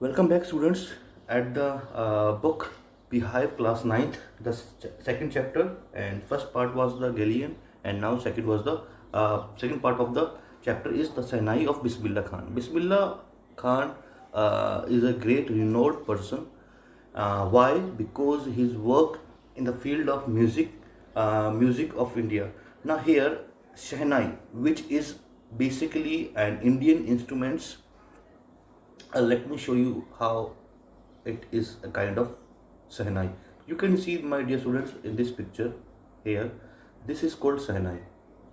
Welcome back, students, at the book Beehive class ninth, the second chapter, and first part was the Galleon, and now second was the second part of the chapter is the Sahnai of Bismillah Khan. Bismillah Khan is a great renowned person. Why? Because his work in the field of music of India. Now here, Shehnai, which is basically an Indian instruments. Let me show you how it is a kind of Sahnai. You can see, my dear students, in this picture here, this is called Sahnai,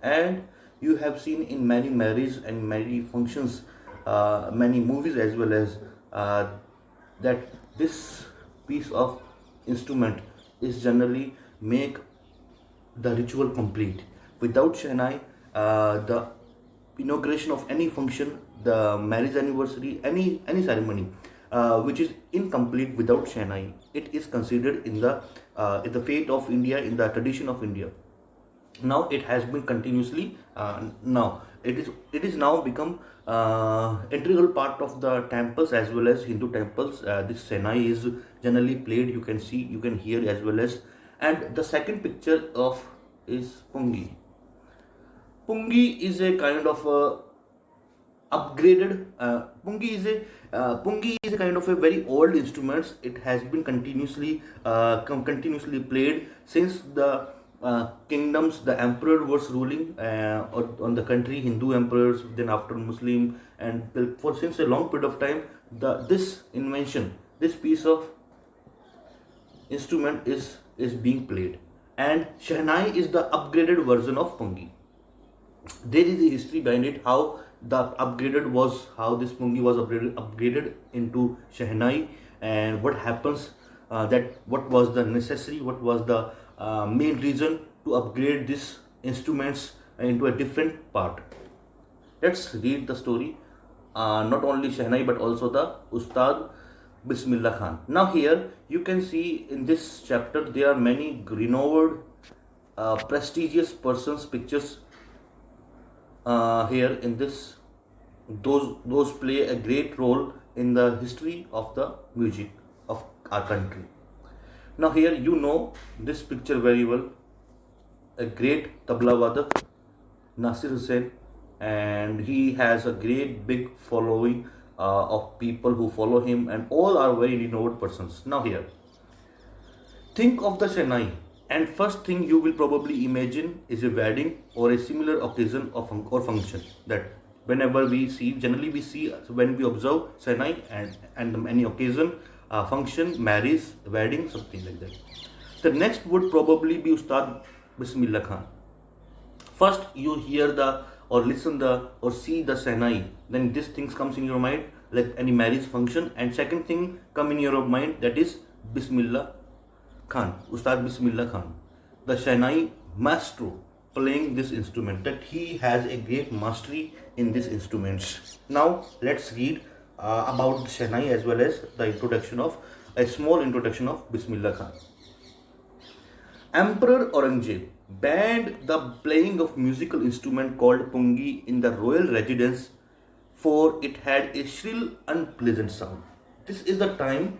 and you have seen in many marriages and many functions, many movies as well as that this piece of instrument is generally make the ritual complete. Without Shehnai, the inauguration of any function, the marriage anniversary, any ceremony, which is incomplete without Shehnai, it is considered in the fate of India, in the tradition of India. Now it has been continuously. Now it is now become integral part of the temples as well as Hindu temples. This Shehnai is generally played. You can see, you can hear as well as. And the second picture of is Pungi. Pungi is a kind of upgraded. Pungi is a kind of a very old instrument. It has been continuously played since the kingdoms. The emperor was ruling on the country, Hindu emperors, then after Muslim, and for since a long period of time, this invention, this piece of instrument is being played, and Shehnai is the upgraded version of Pungi. There is a history behind it, how this Pungi was upgraded into Shehnai, and what happens, what was the necessary, what was the main reason to upgrade these instruments into a different part. Let's read the story, not only Shehnai but also the Ustad Bismillah Khan. Now here you can see in this chapter there are many renowned prestigious persons pictures. Here in this, those play a great role in the history of the music of our country. Now here you know this picture very well, a great tabla vadak, Nasir Hussain, and he has a great big following of people who follow him, and all are very renowned persons. Now here, think of the Shehnai, and first thing you will probably imagine is a wedding or a similar occasion or function. That whenever we see, generally we see when we observe Shehnai and any occasion, function, marriage, wedding, something like that. The next would probably be Ustad Bismillah Khan. First you hear or listen or see the Shehnai, then this things comes in your mind like any marriage function, and second thing come in your mind, that is Bismillah Khan, Ustad Bismillah Khan, the Shehnai maestro playing this instrument, that he has a great mastery in these instruments. Now let's read about Shehnai as well as a small introduction of Bismillah Khan. Emperor Aurangzeb banned the playing of musical instrument called Pungi in the royal residence, for it had a shrill, unpleasant sound. This is the time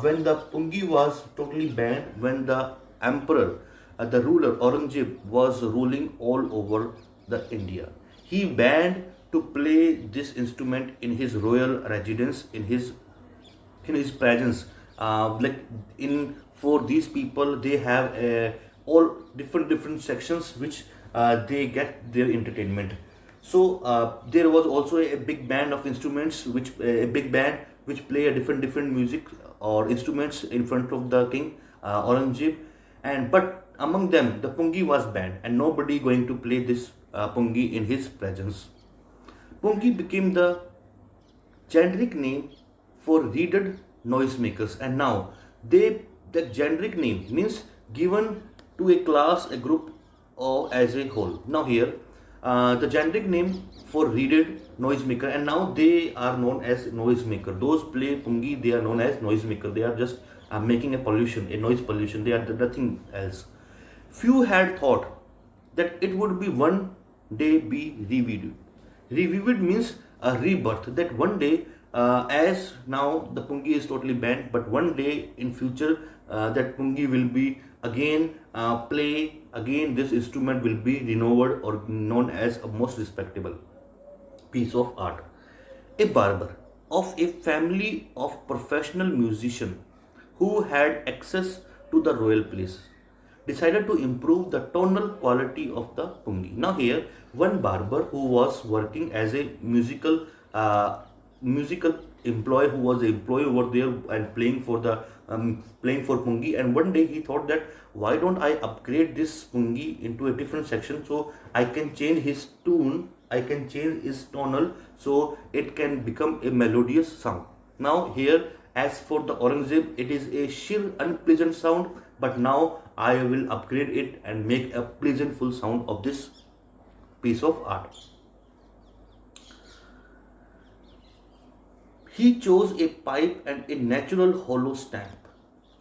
when the Pungi was totally banned, when the emperor, the ruler Aurangzeb was ruling all over the India. He banned to play this instrument in his royal residence, in his presence. For these people, they have all different sections which they get their entertainment. So there was also a big band of instruments, which play a different music or instruments in front of the king Aurangzeb, but among them the Pungi was banned, and nobody going to play this Pungi in his presence. Pungi became the generic name for reeded noisemakers, and now the generic name means given to a class, a group, or as a whole. Now here, the generic name for reeded noisemaker, and now they are known as noisemaker. Those play Pungi, they are known as noisemaker. They are just making a noise pollution. They are nothing else. Few had thought that it would be one day be revived. Revived means a rebirth, that one day as now the pungi is totally banned, but one day in future that pungi will be again play again. This instrument will be renewed or known as a most respectable piece of art. A barber of a family of professional musicians who had access to the royal place decided to improve the tonal quality of the pungi. Now here, one barber who was working as a musical employee, who was an employee over there and playing for pungi, and one day he thought that why don't I upgrade this pungi into a different section so I can change his tune, I can change his tonal, so it can become a melodious sound. Now here, as for the Aurangzeb, it is a sheer unpleasant sound, but now I will upgrade it and make a pleasantful sound of this piece of art. He chose a pipe and a natural hollow stamp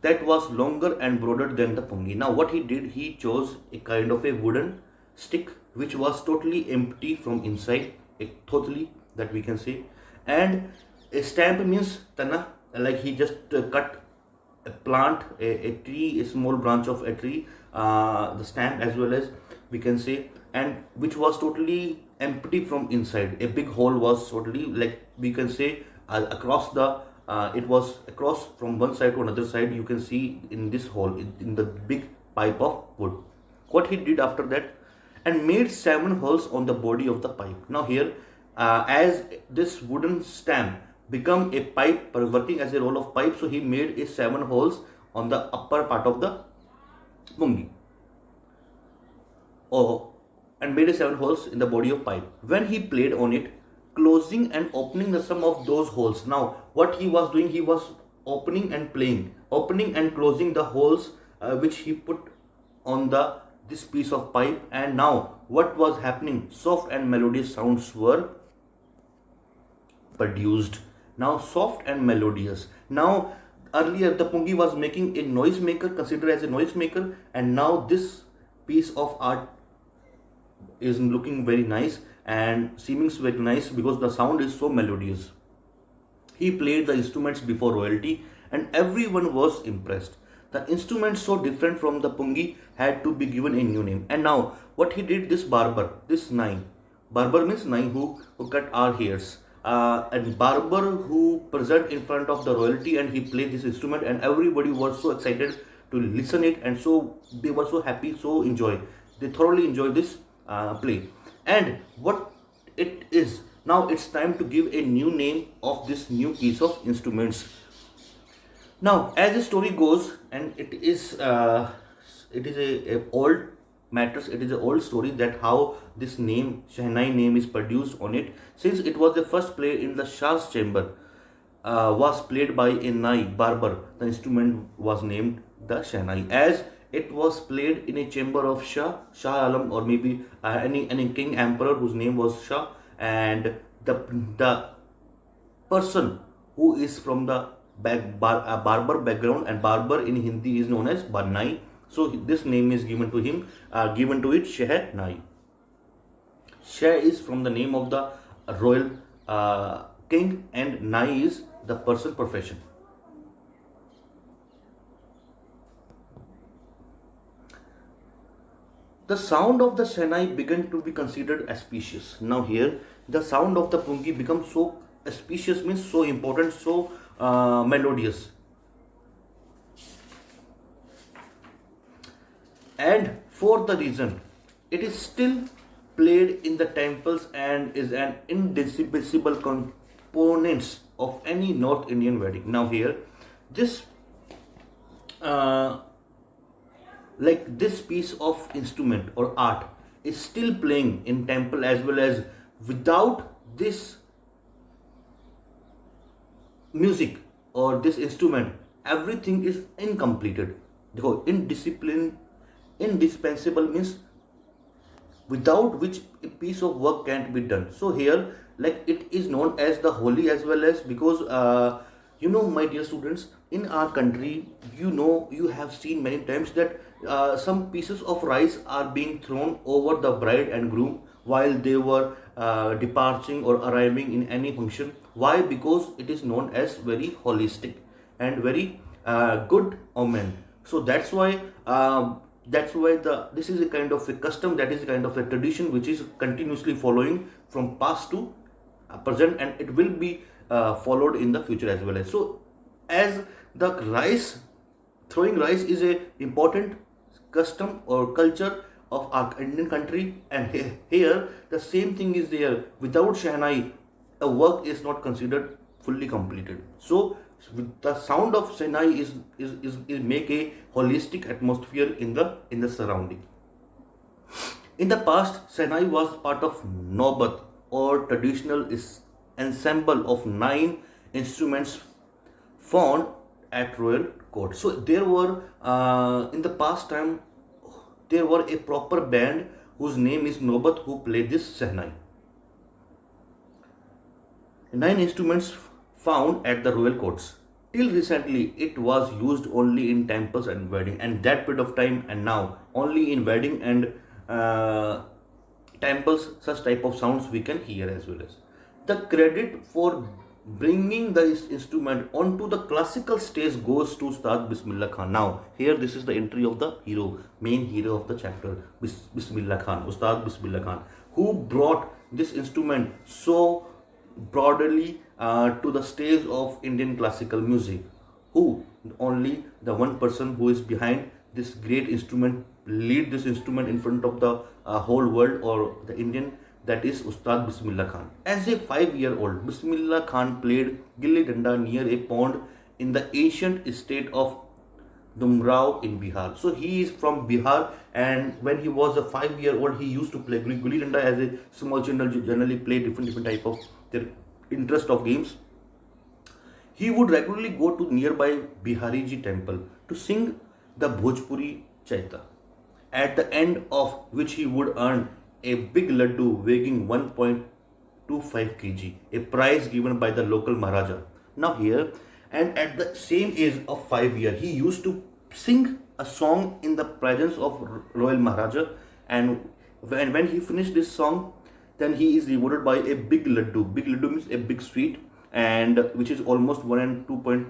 that was longer and broader than the pungi. Now, what he did, he chose a kind of a wooden stick which was totally empty from inside, totally that we can say, and a stamp means tana, like he just cut a plant, a tree, a small branch of a tree, the stamp as well as we can say, and which was totally empty from inside. A big hole was totally, like we can say, across the it was across from one side to another side. You can see in this hole in the big pipe of wood. What he did after that, and made 7 holes on the body of the pipe. Now here, as this wooden stamp become a pipe working as a roll of pipe, so he made a 7 holes on the upper part of the pungi. Oh, and made a 7 holes in the body of pipe. When he played on it, closing and opening the some of those holes. Now what he was doing, he was opening and playing, opening and closing the holes which he put on this piece of pipe. And now what was happening, soft and melodious sounds were produced. Now soft and melodious. Now earlier the pungi was making a noise maker, considered as a noise maker, and now this piece of art is looking very nice and seeming very nice because the sound is so melodious. He played the instruments before royalty and everyone was impressed. The instruments so different from the pungi had to be given a new name. And now what he did, this barber, this nai, barber means nai who cut our hairs, and barber who present in front of the royalty, and he played this instrument and everybody was so excited to listen it, and so they were so happy, so they thoroughly enjoy this play. And what it is now, it's time to give a new name of this new piece of instruments. Now as the story goes, and it is a old matters, it is an old story that how this name Shehnai name is produced on it, since it was the first play in the Shah's chamber, was played by a nai barber. The instrument was named the Shehnai, as it was played in a chamber of Shah Alam, or maybe any king emperor whose name was Shah, and the person who is from the barber background, and barber in Hindi is known as Banai. So this name is given to him, given to it Shehnai. Sheh is from the name of the royal king, and Nai is the person profession. The sound of the Shehnai began to be considered auspicious. Now here, the sound of the pungi becomes so auspicious, means so important, so melodious. And for the reason, it is still played in the temples and is an indivisible component of any North Indian wedding. Now here, this like this piece of instrument or art is still playing in temple as well as without this music or this instrument, everything is incompleted. Because indispensable means without which a piece of work can't be done. So here, like it is known as the holy as well as, because my dear students, in our country, you have seen many times that some pieces of rice are being thrown over the bride and groom while they were departing or arriving in any function. Why? Because it is known as very holistic and very good omen. So that's why the this is a kind of a custom, that is a kind of a tradition which is continuously following from past to present, and it will be followed in the future as well. So as the rice, throwing rice is a important custom or culture of our Indian country, and here the same thing is there. Without Shehnai, a work is not considered fully completed. So with the sound of Shehnai is make a holistic atmosphere in the surrounding. In the past, Shehnai was part of Nobat, or traditional ensemble of 9 instruments found at royal court. So there were in the past time there were a proper band whose name is Nobat who played this Shehnai. 9 instruments found at the royal courts. Till recently, it was used only in temples and wedding, and that period of time, and now only in wedding and temples, such type of sounds we can hear as well. As the credit for bringing the instrument onto the classical stage goes to Ustad Bismillah Khan. Now here this is the entry of the hero, main hero of the chapter, Bismillah Khan, Ustad Bismillah Khan, who brought this instrument so broadly to the stage of Indian classical music. Who? Only the one person who is behind this great instrument, lead this instrument in front of the whole world or the Indian, that is Ustad Bismillah Khan. As a 5-year-old, Bismillah Khan played gilli danda near a pond in the ancient state of Dumrao in Bihar. So he is from Bihar, and when he was a 5-year-old, he used to play gilli danda as a small children generally play different type of their interest of games. He would regularly go to nearby Bihariji temple to sing the Bhojpuri Chaita, at the end of which he would earn a big laddu weighing 1.25 kg, a prize given by the local Maharaja. Now here, and at the same age of 5 years, he used to sing a song in the presence of Royal Maharaja, and when he finished this song, then he is rewarded by a big laddu. Big laddu means a big sweet, and which is almost 1.25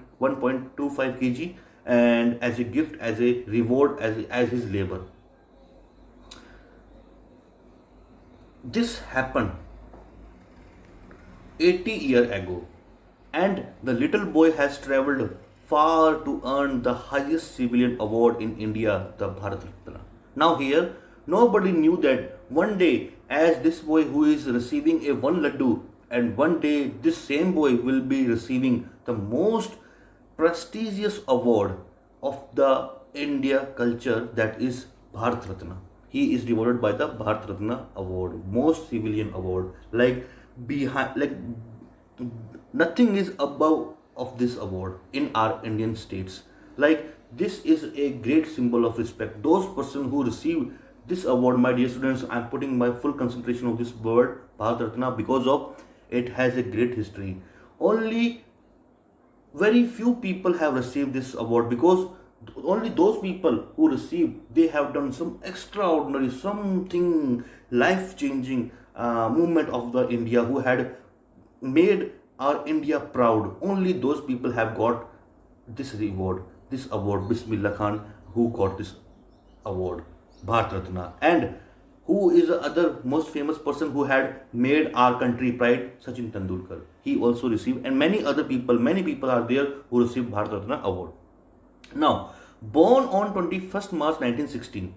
kg, and as a gift, as a reward, as his labor. This happened 80 years ago, and the little boy has traveled far to earn the highest civilian award in India, the Bharat Ratna. Now here, nobody knew that one day, as this boy who is receiving a one laddu, and one day this same boy will be receiving the most prestigious award of the India culture, that is Bharat Ratna. He is rewarded by the Bharat Ratna award, most civilian award. Like nothing is above of this award in our Indian states. Like this is a great symbol of respect. Those person who receive this award, my dear students, I am putting my full concentration of this word Bharat Ratna because of it has a great history. Only very few people have received this award, because only those people who receive, they have done some extraordinary, something life changing movement of the India, who had made our India proud. Only those people have got this reward, this award. Bismillah Khan, who got this award, Bharat Ratna. And who is the other most famous person who had made our country pride? Sachin Tendulkar. He also received, and many other people, many people are there who received Bharat Ratna award. Now, born on 21st March 1916,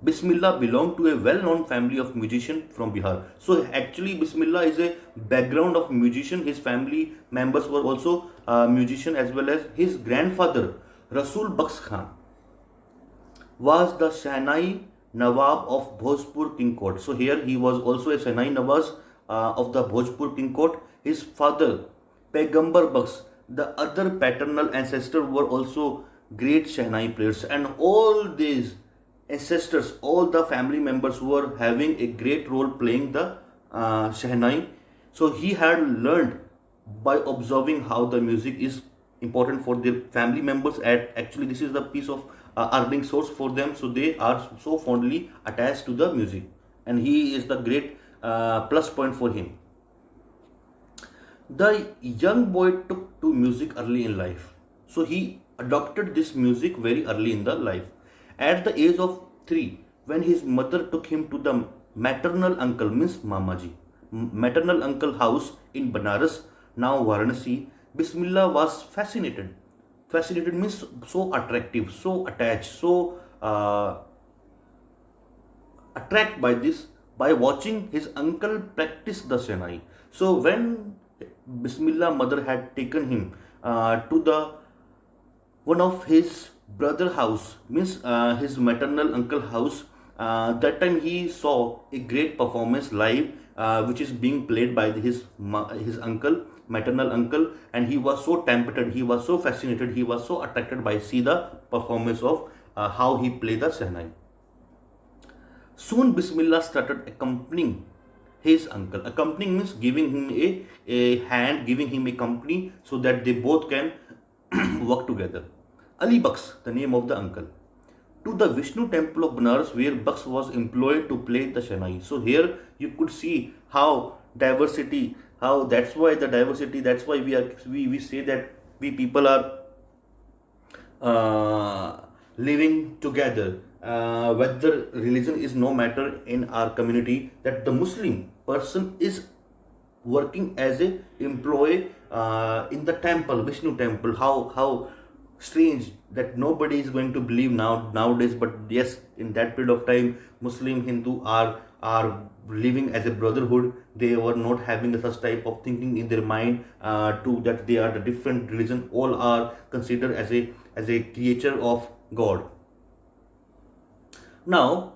Bismillah belonged to a well-known family of musicians from Bihar. So actually, Bismillah is a background of musician. His family members were also musician, as well as his grandfather Rasul Bakhsh Khan was the Shehnai Nawab of Bhojpur King Court. So here he was also a Shehnai Nawaz of the Bhojpur King Court. His father Paigambar Bakhsh, the other paternal ancestor, were also great Shehnai players, and all these ancestors, all the family members were having a great role playing the Shehnai. So he had learned by observing how the music is important for their family members. And actually, this is the piece of earning source for them. So they are so fondly attached to the music, and he is the great plus point for him. The young boy took to music early in life. So he adopted this music very early in the life. At the age of 3, when his mother took him to the maternal uncle, means Mamaji, maternal uncle house in Banaras, now Varanasi, Bismillah was fascinated. Fascinated means so attractive, so attached, so attracted by this by watching his uncle practice the Shehnai. So when Bismillah mother had taken him to the one of his brother house, means his maternal uncle house, that time he saw a great performance live, which is being played by his uncle, maternal uncle, and he was so tempted, he was so fascinated, he was so attracted by see the performance of how he played the Shehnai. Soon Bismillah started accompanying his uncle. Accompanying means giving him a hand, giving him a company so that they both can work together. Ali Baks, the name of the uncle, to the Vishnu temple of Banaras where Baks was employed to play the Shehnai. So here you could see how diversity, how that's why the diversity, that's why we say that we people are living together. Whether religion is no matter in our community, that the Muslim person is working as a employee in the temple, Vishnu temple. How strange that nobody is going to believe nowadays, but yes, in that period of time, Muslim Hindu are living as a brotherhood. They were not having such type of thinking in their mind to that they are the different religion. All are considered as a creature of God. Now,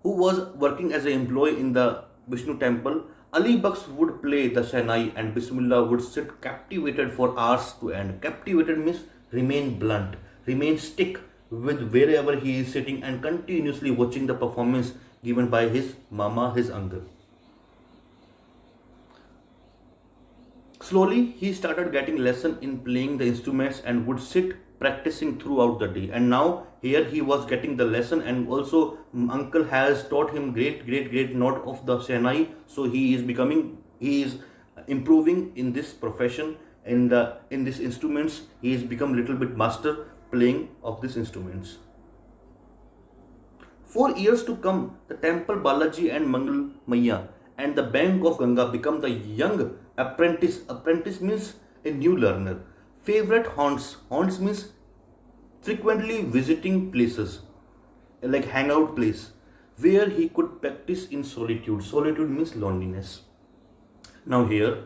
who was working as an employee in the Vishnu temple, Ali Baks would play the Shehnai and Bismillah would sit captivated for hours to end. Captivated means remain blunt, remain stick with wherever he is sitting and continuously watching the performance given by his mama, his uncle. Slowly, he started getting lesson in playing the instruments and would sit practicing throughout the day. And now here he was getting the lesson, and also uncle has taught him great note of the Shehnai. So he is improving in this profession, in these instruments. He has become little bit master playing of these instruments. For years to come, the temple Balaji and Mangal Maya and the bank of Ganga become the young apprentice. Apprentice means a new learner. Favorite haunts. Haunts means frequently visiting places, like hangout place, where he could practice in solitude. Solitude means loneliness. Now here,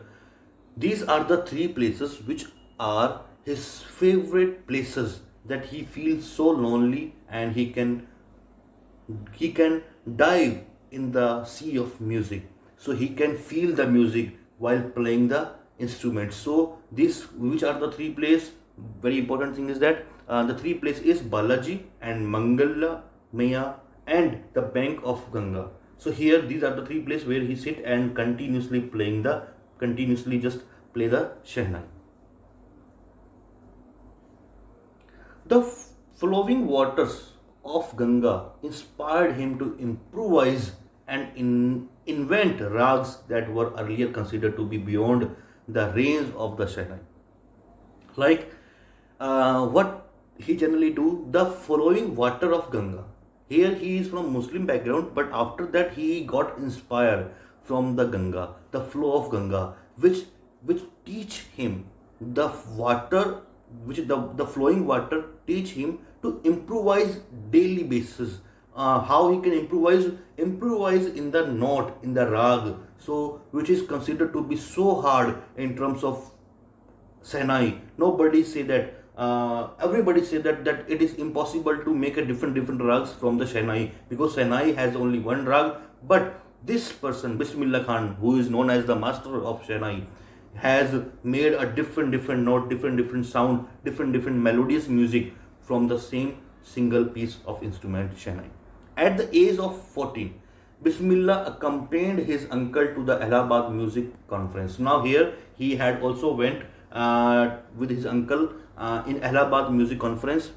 these are the 3 places which are his favorite places, that he feels so lonely and he can dive in the sea of music, so he can feel the music while playing the instrument. So these, which are the 3 places, very important thing is that the 3 places is Balaji and Mangala Maya and the bank of Ganga. So here these are the 3 places where he sit and continuously just play the Shehnai. The flowing waters of Ganga inspired him to improvise and invent rags that were earlier considered to be beyond the range of the Shehnai. Like what he generally do, the flowing water of Ganga. Here he is from Muslim background, but after that he got inspired from the Ganga, the flow of Ganga, which teach him the water, the flowing water teach him to improvise daily basis. How he can improvise in the note, in the rag, so which is considered to be so hard in terms of Shehnai. Nobody say that. Everybody say that it is impossible to make a different rags from the Shehnai, because Shehnai has only one rag. But this person, Bismillah Khan, who is known as the master of Shehnai, has made a different note, different sound, different melodious music from the same single piece of instrument, Shehnai. At the age of 14, Bismillah accompanied his uncle to the Allahabad music conference. Now here he had also went with his uncle in Allahabad music conference.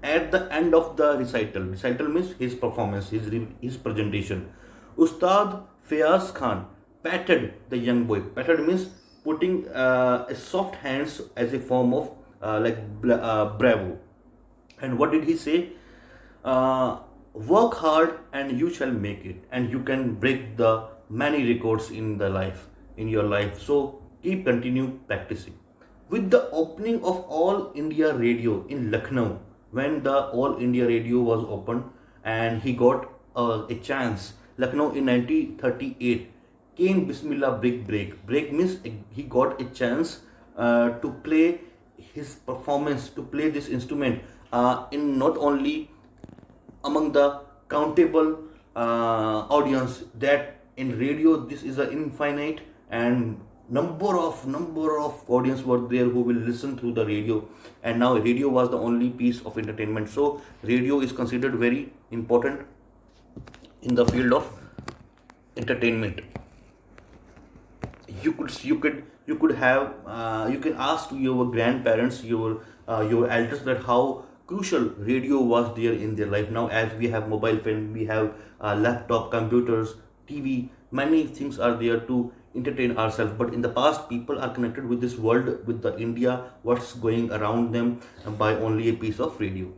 At the end of the recital means his performance, his presentation, Ustad Fayaz Khan patted the young boy. Patted means putting a soft hands as a form of bravo. And what did he say? Work hard and you shall make it, and you can break the many records in the life, in your life. So continue practicing. With the opening of All India Radio in Lucknow, when the All India Radio was opened, and he got a chance, Lucknow in 1938 came Bismillah Big Break. Break means he got a chance to play his performance, to play this instrument in not only among the countable audience, that in radio this is a infinite, and number of audience were there who will listen through the radio, and now radio was the only piece of entertainment. So radio is considered very important in the field of entertainment. You could have you can ask your grandparents, your elders, that how crucial radio was there in their life. Now, as we have mobile phone, we have laptop, computers, TV, many things are there to entertain ourselves, but in the past people are connected with this world, with the India, what's going around them, by only a piece of radio.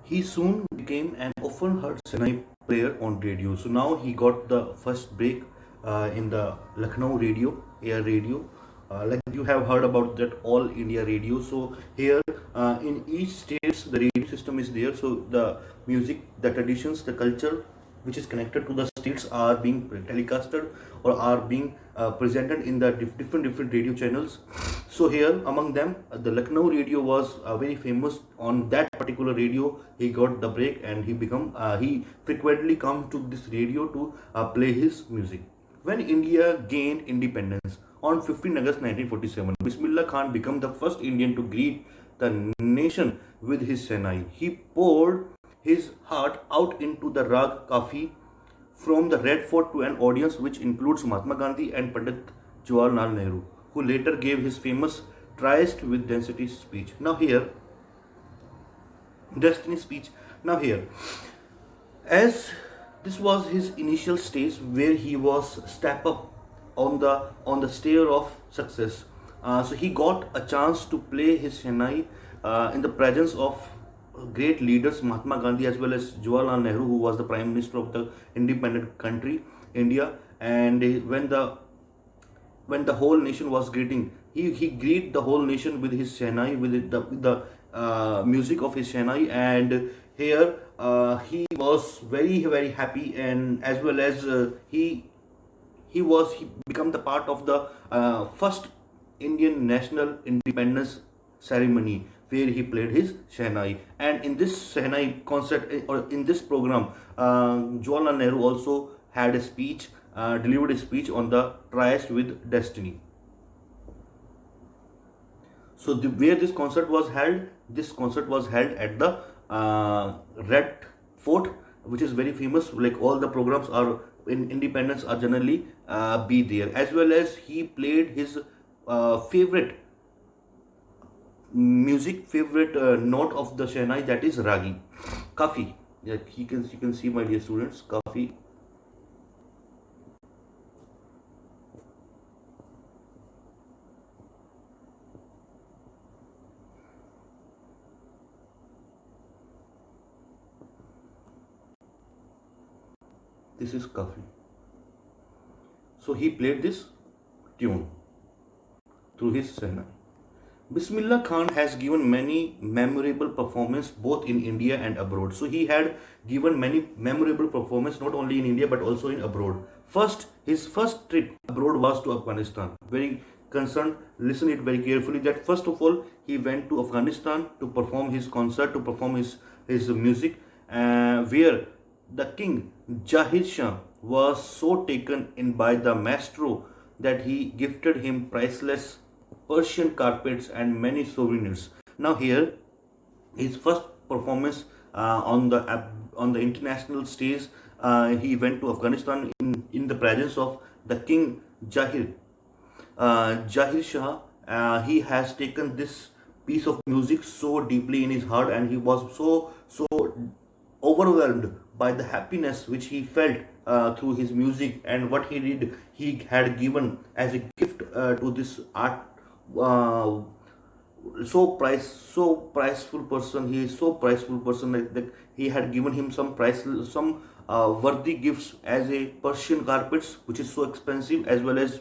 He soon became an often heard Senai player on radio. So now he got the first break in the Lucknow radio, air radio. Like you have heard about that All India Radio. So here in each states the radio system is there. So the music, the traditions, the culture which is connected to the states are being telecasted or are being presented in the different radio channels. So here among them, the Lucknow radio was very famous. On that particular radio he got the break, and he frequently come to this radio to play his music. When India gained independence on 15 August 1947, Bismillah Khan became the first Indian to greet the nation with his Senai. He poured his heart out into the Rag Kafi from the Red Fort to an audience which includes Mahatma Gandhi and Pandit Jawaharlal Nehru, who later gave his famous Triest with Destiny speech. Now here, Destiny speech. Now here, as this was his initial stage where he was step up on the stair of success. So he got a chance to play his Chennai in the presence of great leaders, Mahatma Gandhi as well as Jawaharlal Nehru, who was the Prime Minister of the independent country, India. And when the whole nation was greeting, he greeted the whole nation with his Chennai, with the music of his Chennai. And here he was very happy, and as well as he become the part of the first Indian national independence ceremony where he played his Shehnai. And in this Shehnai concert, or in this program, Jawaharlal Nehru also had a speech, delivered a speech on the Triest with Destiny. So where this concert was held at the Red Fort, which is very famous. Like all the programs are in Independence are generally be there, as well as he played his favorite favorite note of the Shehnai, that is Ragi, Kafi. Yeah, you can see, my dear students, Kafi. This is Kafi. So he played this tune through his Shehnai. Bismillah Khan has given many memorable performances both in India and abroad. So he had given many memorable performances not only in India but also in abroad. His first trip abroad was to Afghanistan. Very concerned, listen it very carefully, that first of all he went to Afghanistan to perform his concert, to perform his music, where the king Jahid Shah was so taken in by the maestro that he gifted him priceless Persian carpets and many souvenirs. Now here, his first performance on the international stage, he went to Afghanistan in the presence of the king Jahir Shah, he has taken this piece of music so deeply in his heart, and he was so overwhelmed by the happiness which he felt through his music, and what he did, he had given as a gift to this art. Uh, so priceful person, he is so priceful person that he had given him some worthy gifts as a Persian carpets, which is so expensive, as well as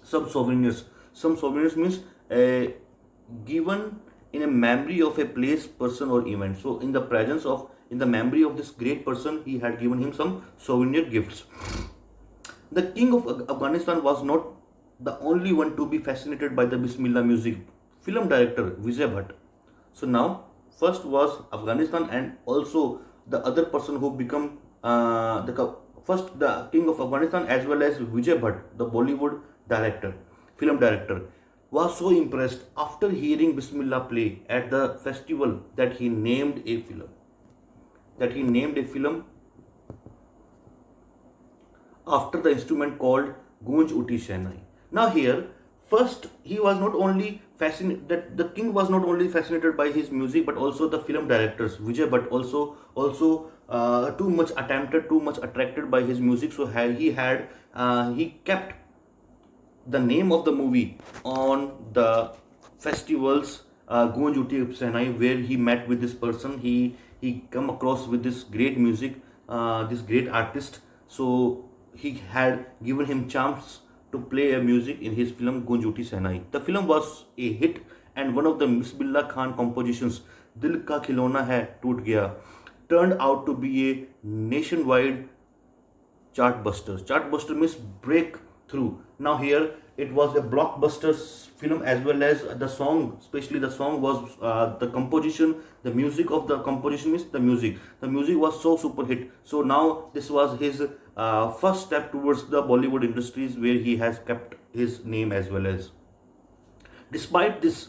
some souvenirs. Some souvenirs means given in a memory of a place, person, or event. So in the presence of, in the memory of this great person, he had given him some souvenir gifts. The king of Afghanistan was not the only one to be fascinated by the Bismillah music. Film director Vijay Bhatt. So now, first was Afghanistan, and also the other person who become first the king of Afghanistan, as well as Vijay Bhatt, the Bollywood director, film director, was so impressed after hearing Bismillah play at the festival that he named a film. After the instrument called Gunj Uti Shehnai. Now here, first he was not only fascinated, that the king was not only fascinated by his music, but also the film directors Vijay, but also too much attracted by his music. So he kept the name of the movie on the festivals, Gunj Uti Shehnai, where he met with this person. He come across with this great music, this great artist. So he had given him chance to play a music in his film Gunj Uti Shehnai. The film was a hit, and one of the Bismillah Khan compositions, Dil Ka Khilona Hai Toot Gaya, turned out to be a nationwide chartbuster. Chartbuster means breakthrough. Now here it was a blockbuster film, as well as the song, especially the song was the composition, the music of the composition means the music. The music was so super hit. So now this was his first step towards the Bollywood industries, where he has kept his name as well as. Despite this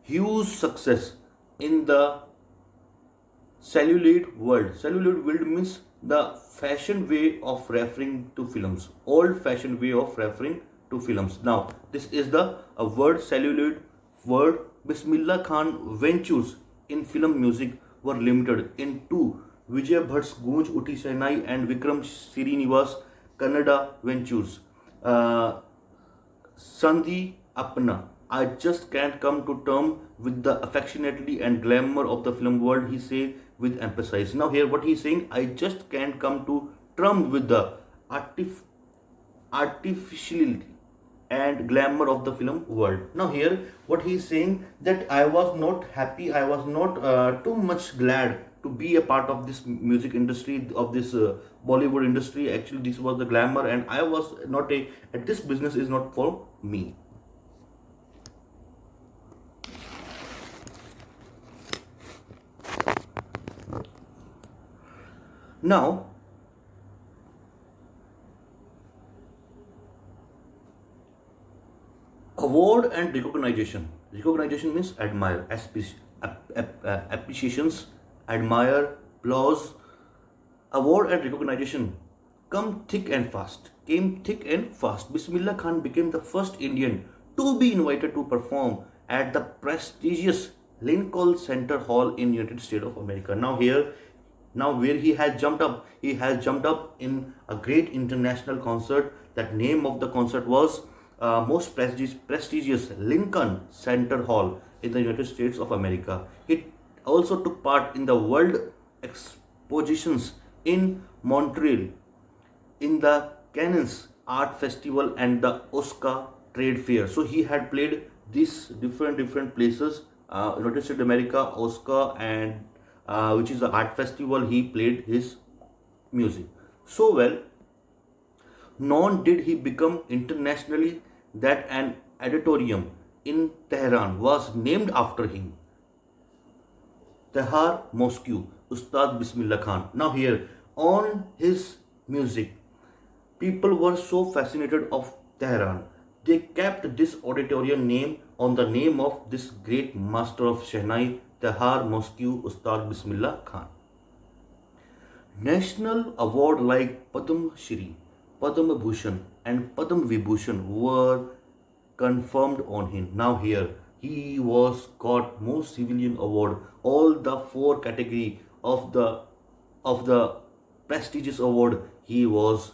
huge success in the celluloid world means the fashion way of referring to films, old fashioned way of referring to films. Now this is the word celluloid word. Bismillah Khan ventures in film music were limited in two: Vijay Bhatt's Gunj Uti Shehnai and Vikram Srinivas Kannada ventures. Sandhi Apna. I just can't come to term with the affectionately and glamour of the film world, he say with emphasis. Now here what he's saying, I just can't come to term with the artificiality and glamour of the film world. Now here what he's saying, that I was not happy, I was not too much glad to be a part of this music industry, of this Bollywood industry. Actually this was the glamour, and I was not this business is not for me. Now, award and recognition. Recognition means admire, appreciations, admire, applause. Award and recognition came thick and fast. Bismillah Khan became the first Indian to be invited to perform at the prestigious Lincoln Center Hall in United States of America. Now where he has jumped up in a great international concert. That name of the concert was most prestigious Lincoln Center Hall in the United States of America. He also took part in the World Expositions in Montreal, in the Cannes Art Festival, and the Oscar Trade Fair. So he had played these different places, United States of America, Oscar, and which is the art festival. He played his music so well. Known did he become internationally that an auditorium in Tehran was named after him. Tehar Mosque, Ustad Bismillah Khan. Now here, on his music, people were so fascinated of Tehran. They kept this auditorium name on the name of this great master of Shehnai, Tehar Mosque, Ustad Bismillah Khan. National award like Padma Shri, Padma Bhushan, and Padma Vibhushan were confirmed on him. Now here he was got most civilian award, all the four category of the prestigious award he was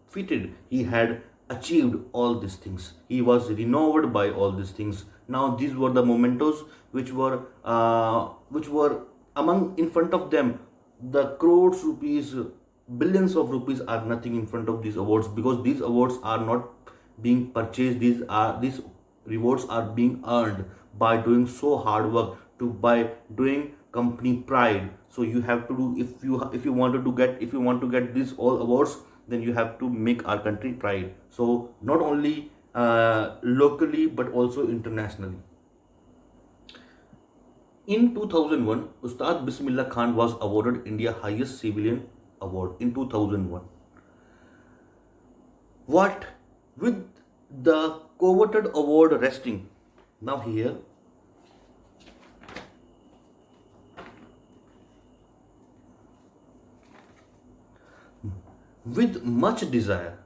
fitted. He had achieved all these things. He was renowned by all these things. Now these were the mementos which were among in front of them. The crores rupees, billions of rupees are nothing in front of these awards, because these awards are not being purchased. These rewards are being earned by doing so hard work, to by doing company pride. So you have to do, if you wanted to get, if you want to get these all awards, then you have to make our country pride. So not only locally but also internationally. In 2001, Ustad Bismillah Khan was awarded India highest civilian award in 2001. What with the coveted award resting now here, with much desire,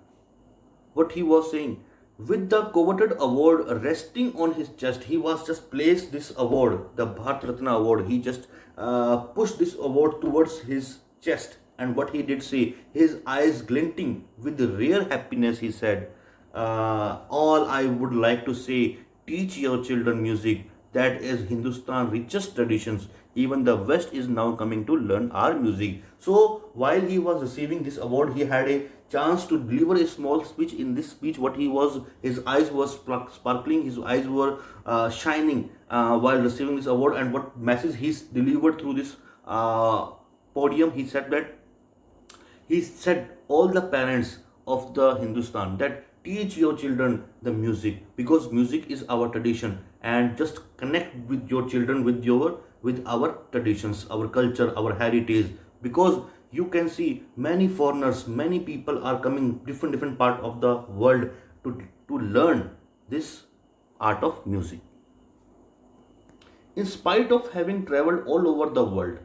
what he was saying, with the coveted award resting on his chest, he was just placed this award, the Bharat Ratna award. He just pushed this award towards his chest, and what he did say, his eyes glinting with rare happiness, he said, all I would like to say, teach your children music. That is Hindustan richest traditions. Even the West is now coming to learn our music. So while he was receiving this award, he had a chance to deliver a small speech. In this speech, what he was, his eyes were sparkling, his eyes were shining while receiving this award. And what message he delivered through this podium, he said all the parents of the Hindustan that teach your children the music, because music is our tradition, and just connect with your children with our traditions, our culture, our heritage. Because you can see many foreigners, many people are coming different part of the world to learn this art of music. In spite of having traveled all over the world,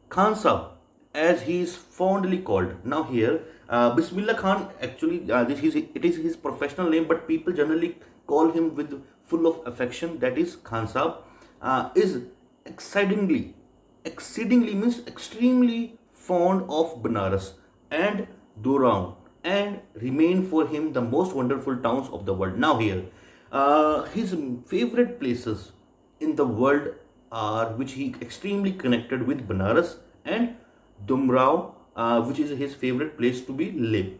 Khan Sahib, as he is fondly called. Now here, Bismillah Khan, actually, it is his professional name, but people generally call him with full of affection. That is Khan Sahib, is exceedingly means extremely fond of Banaras and Durand, and remain for him the most wonderful towns of the world. Now here, his favorite places in the world are, which he extremely connected with, Banaras and Dumrao, which is his favorite place to be live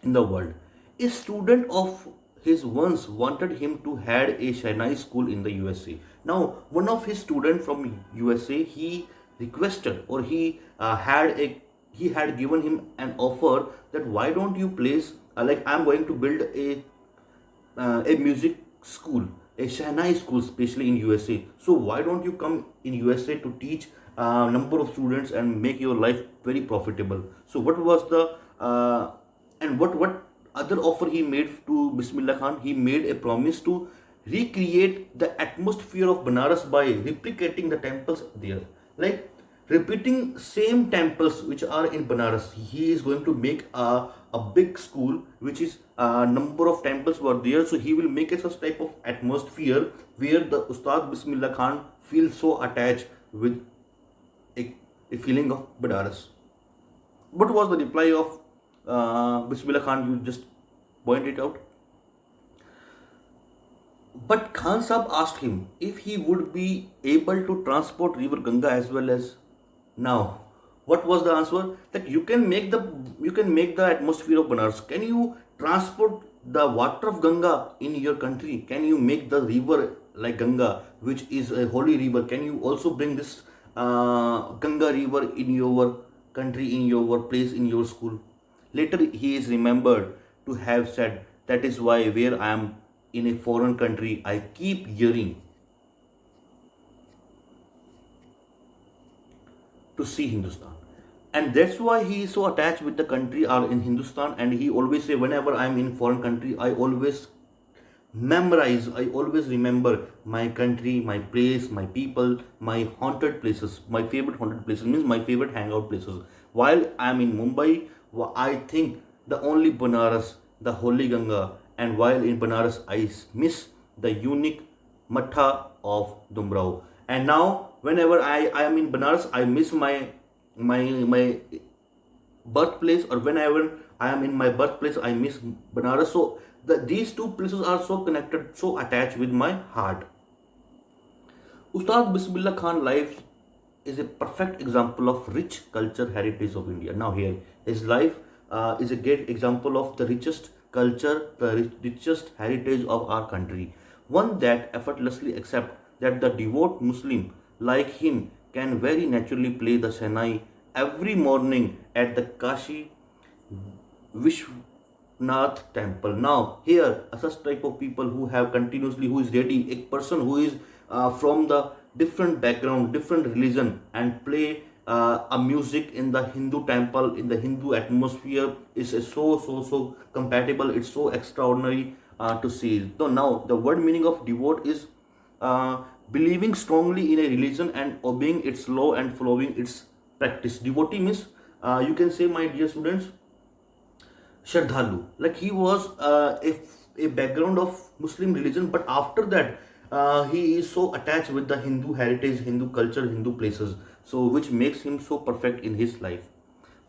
in the world. A student of his once wanted him to head a Shehnai school in the USA. Now, one of his students from USA, he requested, or he had given him an offer that why don't you place, like I'm going to build a music school, a Shehnai school, especially in USA. So why don't you come in USA to teach number of students and make your life very profitable? So what was the and what other offer he made to Bismillah Khan? He made a promise to recreate the atmosphere of Banaras by replicating the temples there, like repeating same temples which are in Banaras. He is going to make a big school which is number of temples were there. So he will make a such type of atmosphere where the Ustad Bismillah Khan feels so attached with a feeling of Banaras. What was the reply of Bismillah Khan? You just point it out. But Khan Sahib asked him if he would be able to transport river Ganga as well as now. What was the answer? That you can make the atmosphere of Banaras. Can you transport the water of Ganga in your country? Can you make the river like Ganga, which is a holy river? Can you also bring this Ganga river in your country, in your place, in your school? Later, he is remembered to have said, that is why where I am in a foreign country, I keep hearing to see Hindustan. And that's why he is so attached with the country or in Hindustan. And he always say, whenever I'm in foreign country, I always memorize, I always remember my country, my place, my people, my haunted places. My favorite haunted places means my favorite hangout places. While I'm in Mumbai, I think the only Banaras the holy Ganga, and while in Banaras, I miss the unique matha of Dumrao. And now, whenever I am in Banaras, I miss my birthplace, or whenever I am in my birthplace, I miss Banaras. So these two places are so connected, so attached with my heart. Ustad Bismillah Khan life is a perfect example of rich culture heritage of India. Now here, his life is a great example of the richest culture, the richest heritage of our country. One that effortlessly accept that the devout Muslim like him can very naturally play the Senai every morning at the Kashi Vishwanath temple. Now, here, a such type of people who have continuously, who is ready, a person who is from the different background, different religion, and play a music in the Hindu temple, in the Hindu atmosphere is so compatible. It's so extraordinary to see. So now, the word meaning of devote is uh, believing strongly in a religion and obeying its law and following its practice. Devotee means, you can say, my dear students, Shardhalu. Like he was a background of Muslim religion, but after that, he is so attached with the Hindu heritage, Hindu culture, Hindu places, so which makes him so perfect in his life.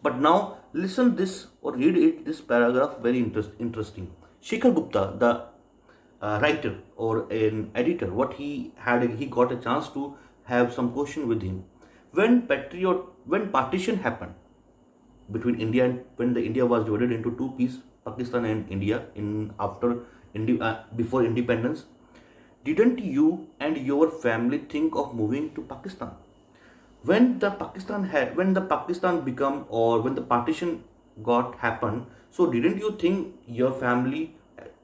But now, listen this or read it. This paragraph very interesting. Shekhar Gupta, the writer or an editor, what he had, he got a chance to have some question with him. When partition happened between India, and when the India was divided into two pieces, Pakistan and India, in after before independence, didn't you and your family think of moving to Pakistan? When the Pakistan become, or when the partition got happened, so didn't you think your family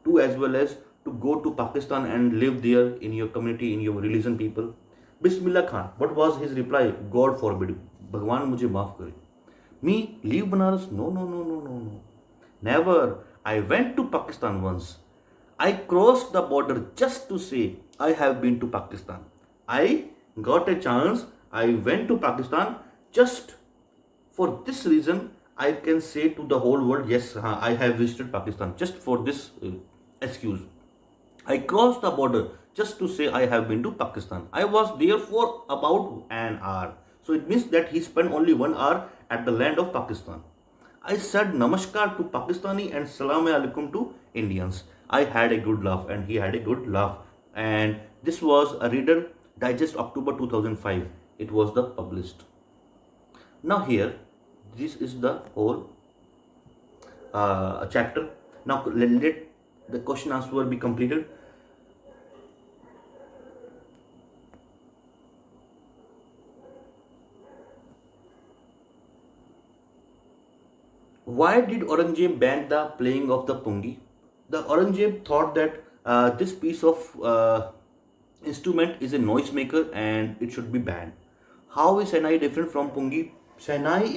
too as well as to go to Pakistan and live there in your community, in your religion people? Bismillah Khan, what was his reply? God forbid. Bhagwan mujhe maaf kare. Me leave Banaras? No, no, no, no, no, no. Never. I went to Pakistan once. I crossed the border just to say I have been to Pakistan. I got a chance. I went to Pakistan just for this reason. I can say to the whole world, yes, I have visited Pakistan just for this excuse. I crossed the border just to say I have been to Pakistan. I was there for about an hour. So it means that he spent only 1 hour at the land of Pakistan. I said namaskar to Pakistani and salam alaikum to Indians. I had a good laugh and he had a good laugh. And this was a Reader Digest October 2005. It was the published. Now here, this is the whole chapter. Now let the question answer be completed. Why did Aurangzeb ban the playing of the pungi? The Aurangzeb thought that this piece of instrument is a noisemaker and it should be banned. How is Senai different from pungi? Senai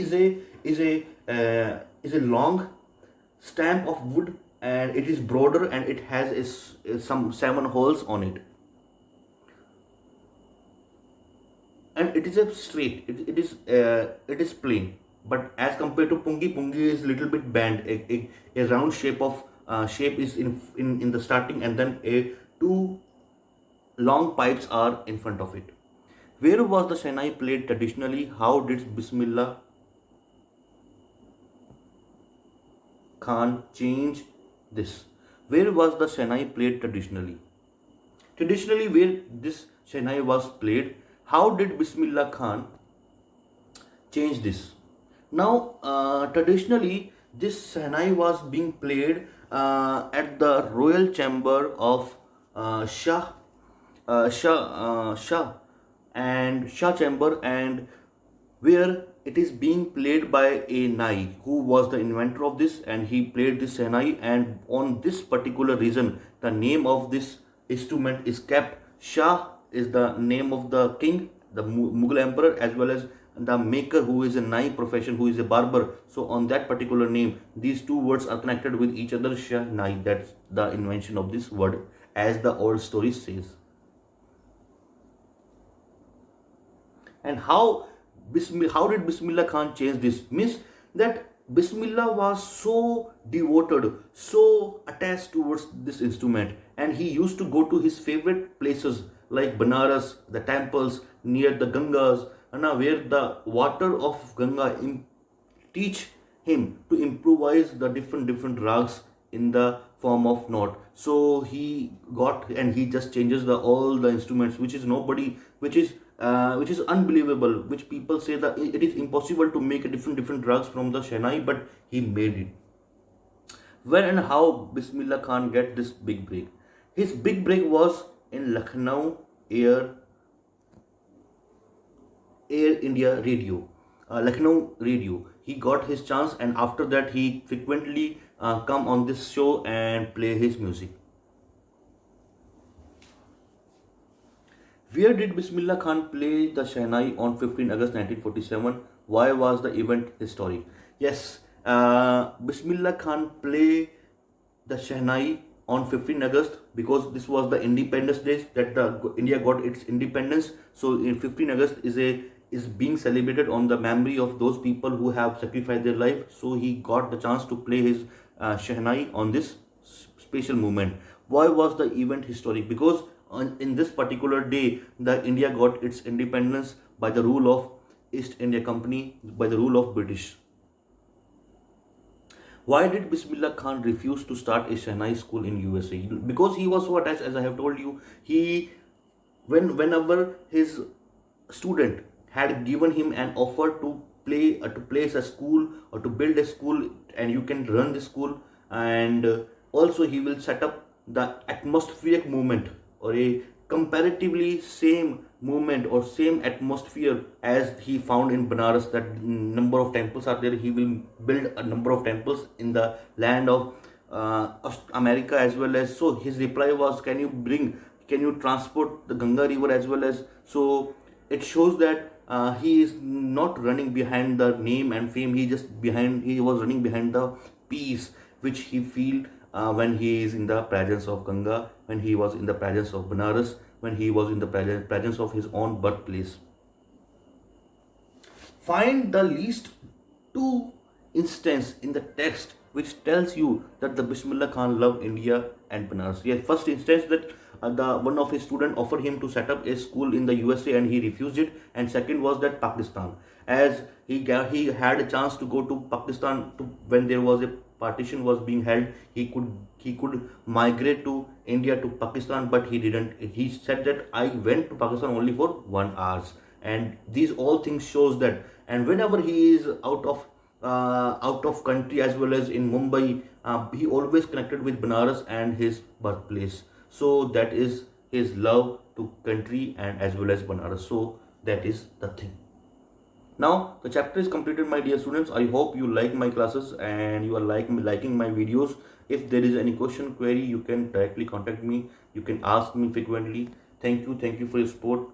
is a long stamp of wood, and it is broader and it has some 7 holes on it, and it is a straight. It is plain. But as compared to pungi is little bit bent. A round shape of shape is in the starting, and then a two long pipes are in front of it. Where was the Senai played traditionally? How did Bismillah Khan change this? Where was the Senai played traditionally? Traditionally, where this Senai was played, how did Bismillah Khan change this? Now, traditionally, this Senai was being played at the royal chamber of Shah and Shah chamber, and where it is being played by a Nai who was the inventor of this, and he played this Senai, and on this particular reason the name of this instrument is kept. Shah is the name of the king, the Mughal emperor, as well as the maker who is a Nai profession, who is a barber. So on that particular name, these two words are connected with each other. Shah Nai, that's the invention of this word, as the old story says. And how did Bismillah Khan change this? Means that Bismillah was so devoted, so attached towards this instrument, and he used to go to his favorite places like Banaras, the temples near the Gangas, and where the water of Ganga teach him to improvise the different rags in the form of note. So he got, and he just changes the all the instruments, which is nobody, which is unbelievable, which people say that it is impossible to make a different drugs from the Shehnai, but he made it. When and how Bismillah Khan get this big break? His big break was in Lucknow air Air India radio, Lucknow radio. He got his chance, and after that he frequently come on this show and play his music. Where did Bismillah Khan play the Shehnai on 15 August 1947? Why was the event historic? Yes, Bismillah Khan played the Shehnai on 15 August because this was the Independence Day that India got its independence. So in 15 August is being celebrated on the memory of those people who have sacrificed their life. So he got the chance to play his Shehnai on this special moment. Why was the event historic? Because in this particular day, the India got its independence by the rule of East India Company, by the rule of British. Why did Bismillah Khan refuse to start a Shehnai school in USA? Because he was so attached, as I have told you. Whenever his student had given him an offer to place a school or to build a school, and you can run the school, and also he will set up the atmospheric movement, or a comparatively same movement or same atmosphere as he found in Banaras, that number of temples are there. He will build a number of temples in the land of America as well as. So his reply was, can you transport the Ganga river as well as. So it shows that he is not running behind the name and fame. He was running behind the peace which he feel when he is in the presence of Ganga, when he was in the presence of Banaras, when he was in the presence of his own birthplace. Find the least two instances in the text which tells you that the Bismillah Khan loved India and Banaras. Yes, first instance that the one of his student offered him to set up a school in the USA and he refused it. And second was that Pakistan, as he had a chance to go to Pakistan when there was a partition was being held, he could migrate to India to Pakistan, but he didn't. He said that I went to Pakistan only for 1 hour, and these all things shows that. And whenever he is out of country as well as in Mumbai, he always connected with Banaras and his birthplace. So that is his love to country and as well as Banaras. So that is the thing. Now the chapter is completed, my dear students. I hope you like my classes and you are liking my videos. If there is any question, query, you can directly contact me. You can ask me frequently. Thank you for your support.